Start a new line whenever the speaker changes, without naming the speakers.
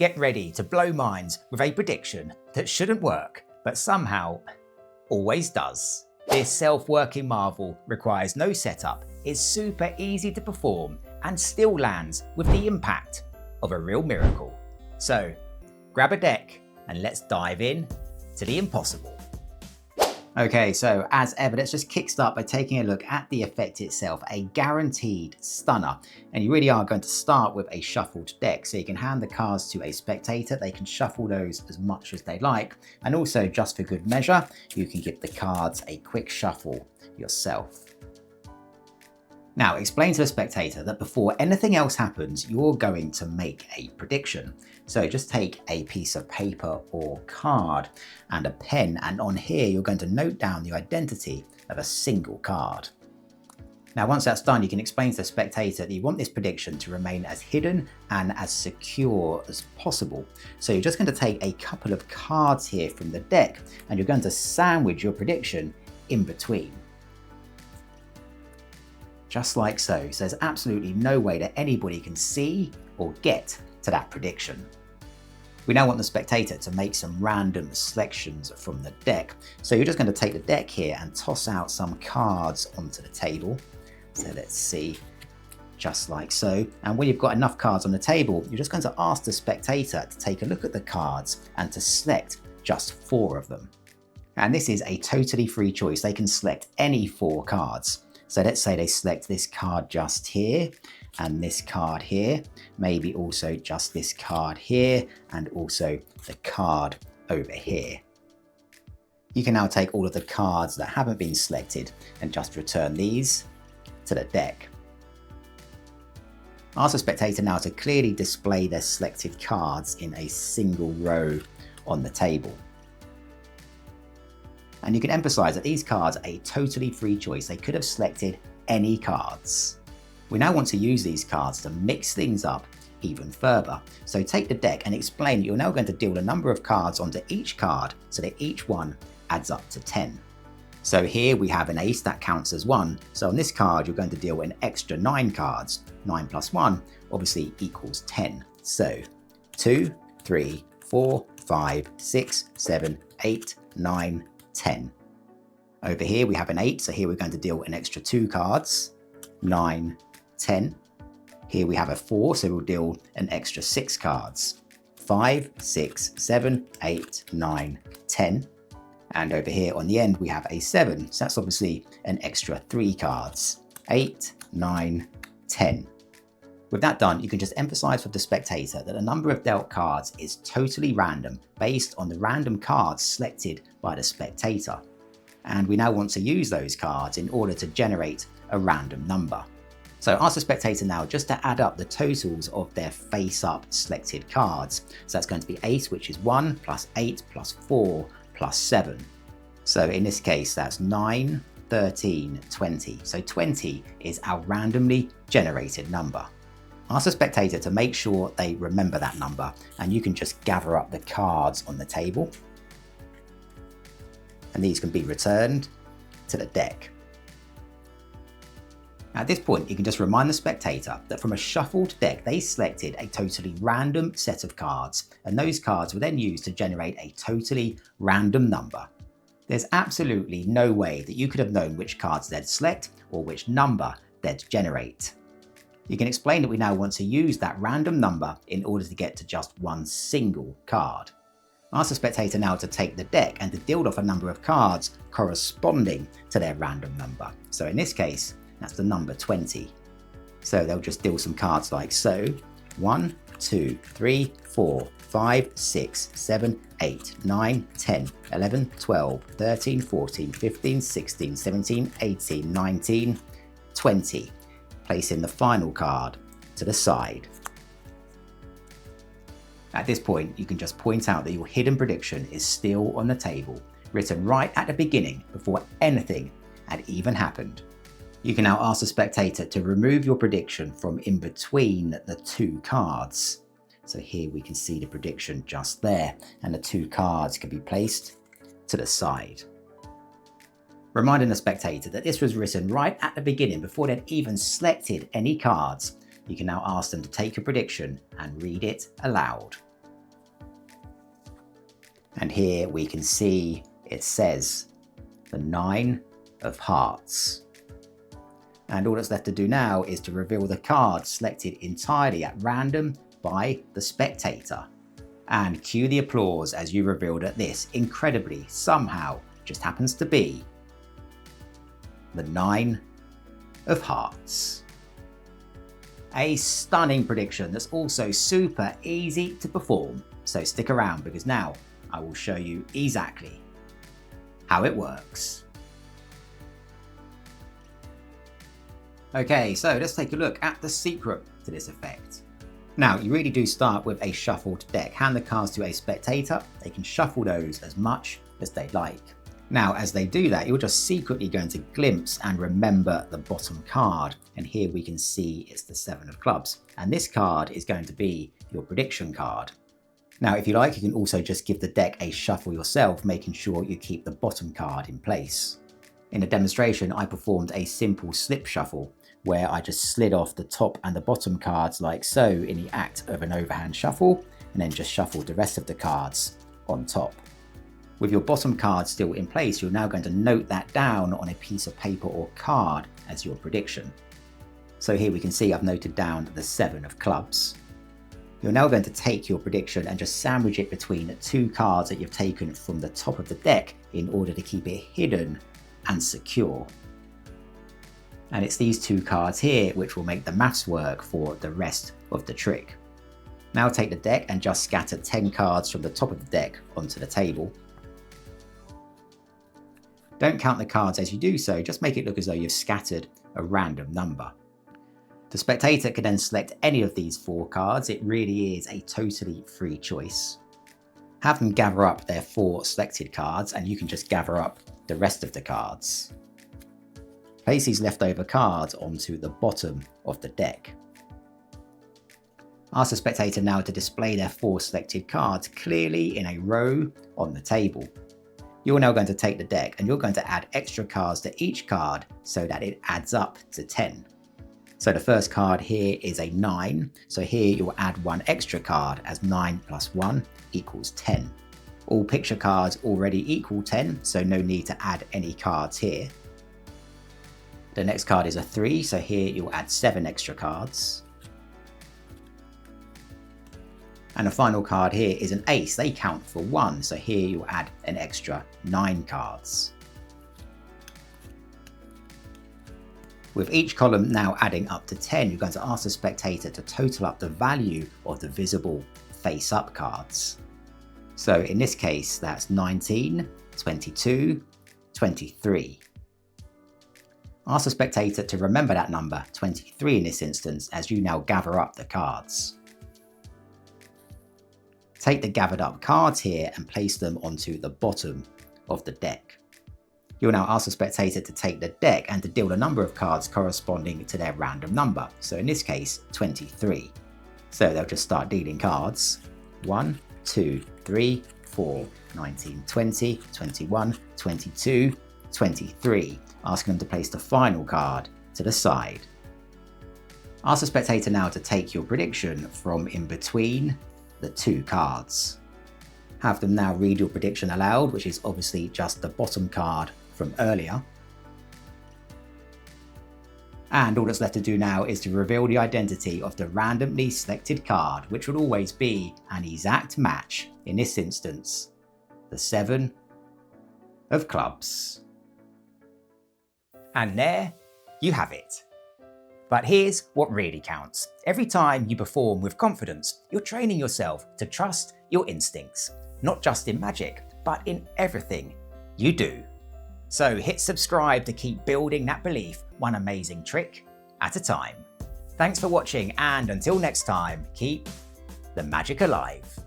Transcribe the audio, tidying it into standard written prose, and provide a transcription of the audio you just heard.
Get ready to blow minds with a prediction that shouldn't work, but somehow always does. This self-working marvel requires no setup, is super easy to perform, and still lands with the impact of a real miracle. So, grab a deck and let's dive in to the impossible. Okay, so as ever, let's just kickstart by taking a look at the effect itself, a guaranteed stunner. And you really are going to start with a shuffled deck. So you can hand the cards to a spectator, they can shuffle those as much as they like. And also, just for good measure, you can give the cards a quick shuffle yourself. Now, explain to the spectator that before anything else happens, you're going to make a prediction. So just take a piece of paper or card and a pen, and on here, you're going to note down the identity of a single card. Now, once that's done, you can explain to the spectator that you want this prediction to remain as hidden and as secure as possible. So you're just going to take a couple of cards here from the deck, and you're going to sandwich your prediction in between. Just like so. So there's absolutely no way that anybody can see or get to that prediction. We now want the spectator to make some random selections from the deck. So you're just going to take the deck here and toss out some cards onto the table. So let's see, just like so. And when you've got enough cards on the table, you're just going to ask the spectator to take a look at the cards and to select just 4 of them. And this is a totally free choice. They can select any 4 cards. So let's say they select this card just here and this card here, maybe also just this card here and also the card over here. You can now take all of the cards that haven't been selected and just return these to the deck. Ask the spectator now to clearly display their selected cards in a single row on the table. And you can emphasize that these cards are a totally free choice. They could have selected any cards. We now want to use these cards to mix things up even further. So take the deck and explain that you're now going to deal a number of cards onto each card so that each one adds up to 10. So here we have an ace that counts as 1. So on this card, you're going to deal an extra 9 cards. 9 plus 1 obviously equals 10. So 2, 3, 4, 5, 6, 7, 8, 9, 10. Over here we have an 8, so here we're going to deal an extra 2 cards. 9, 10. Here we have a 4, so we'll deal an extra 6 cards. 5, 6, 7, 8, 9, 10. And over here on the end we have a 7, so that's obviously an extra 3 cards. 8, 9, 10. With that done, you can just emphasize with the spectator that the number of dealt cards is totally random based on the random cards selected by the spectator. And we now want to use those cards in order to generate a random number. So ask the spectator now just to add up the totals of their face-up selected cards. So that's going to be 8, which is 1, plus 8, plus 4, plus 7. So in this case, that's 9, 13, 20. So 20 is our randomly generated number. Ask the spectator to make sure they remember that number, and you can just gather up the cards on the table. And these can be returned to the deck. At this point, you can just remind the spectator that from a shuffled deck, they selected a totally random set of cards, and those cards were then used to generate a totally random number. There's absolutely no way that you could have known which cards they'd select or which number they'd generate. You can explain that we now want to use that random number in order to get to just one single card. Ask the spectator now to take the deck and to deal off a number of cards corresponding to their random number. So in this case, that's the number 20. So they'll just deal some cards like so. 1, 2, 3, 4, 5, 6, 7, 8, 9, 10, 11, 12, 13, 14, 15, 16, 17, 18, 19, 20. Placing the final card to the side. At this point, you can just point out that your hidden prediction is still on the table, written right at the beginning before anything had even happened. You can now ask the spectator to remove your prediction from in between the 2 cards. So here we can see the prediction just there, and the 2 cards can be placed to the side. Reminding the spectator that this was written right at the beginning before they'd even selected any cards. You can now ask them to take a prediction and read it aloud. And here we can see it says the 9 of hearts. And all that's left to do now is to reveal the card selected entirely at random by the spectator. And cue the applause as you reveal that this, incredibly, somehow, just happens to be the 9 of hearts. A stunning prediction that's also super easy to perform, so stick around because now I will show you exactly how it works. Okay, so let's take a look at the secret to this effect. Now, you really do start with a shuffled deck. Hand the cards to a spectator. They can shuffle those as much as they like. Now, as they do that, you're just secretly going to glimpse and remember the bottom card. And here we can see it's the 7 of clubs. And this card is going to be your prediction card. Now, if you like, you can also just give the deck a shuffle yourself, making sure you keep the bottom card in place. In a demonstration, I performed a simple slip shuffle, where I just slid off the top and the bottom cards like so in the act of an overhand shuffle, and then just shuffled the rest of the cards on top. With your bottom card still in place, you're now going to note that down on a piece of paper or card as your prediction. So here we can see I've noted down the 7 of clubs. You're now going to take your prediction and just sandwich it between the 2 cards that you've taken from the top of the deck in order to keep it hidden and secure. And it's these 2 cards here which will make the maths work for the rest of the trick. Now take the deck and just scatter 10 cards from the top of the deck onto the table. Don't count the cards as you do so, just make it look as though you've scattered a random number. The spectator can then select any of these 4 cards. It really is a totally free choice. Have them gather up their 4 selected cards and you can just gather up the rest of the cards. Place these leftover cards onto the bottom of the deck. Ask the spectator now to display their 4 selected cards clearly in a row on the table. You're now going to take the deck and you're going to add extra cards to each card so that it adds up to 10. So the first card here is a 9, so here you'll add 1 extra card as 9 plus 1 equals 10. All picture cards already equal 10, so no need to add any cards here. The next card is a 3, so here you'll add 7 extra cards. And the final card here is an ace. They count for 1, so here you'll add an extra 9 cards. With each column now adding up to 10, you're going to ask the spectator to total up the value of the visible face-up cards. So in this case, that's 19, 22, 23. Ask the spectator to remember that number, 23 in this instance, as you now gather up the cards. Take the gathered up cards here and place them onto the bottom of the deck. You'll now ask the spectator to take the deck and to deal the number of cards corresponding to their random number, so in this case 23. So they'll just start dealing cards. 1, 2, 3, 4, 19, 20, 21, 22, 23, asking them to place the final card to the side. Ask the spectator now to take your prediction from in between the 2 cards. Have them now read your prediction aloud, which is obviously just the bottom card from earlier. And all that's left to do now is to reveal the identity of the randomly selected card, which will always be an exact match, in this instance, the 7 of clubs. And there you have it. But here's what really counts. Every time you perform with confidence, you're training yourself to trust your instincts, not just in magic, but in everything you do. So hit subscribe to keep building that belief, one amazing trick at a time. Thanks for watching, and until next time, keep the magic alive.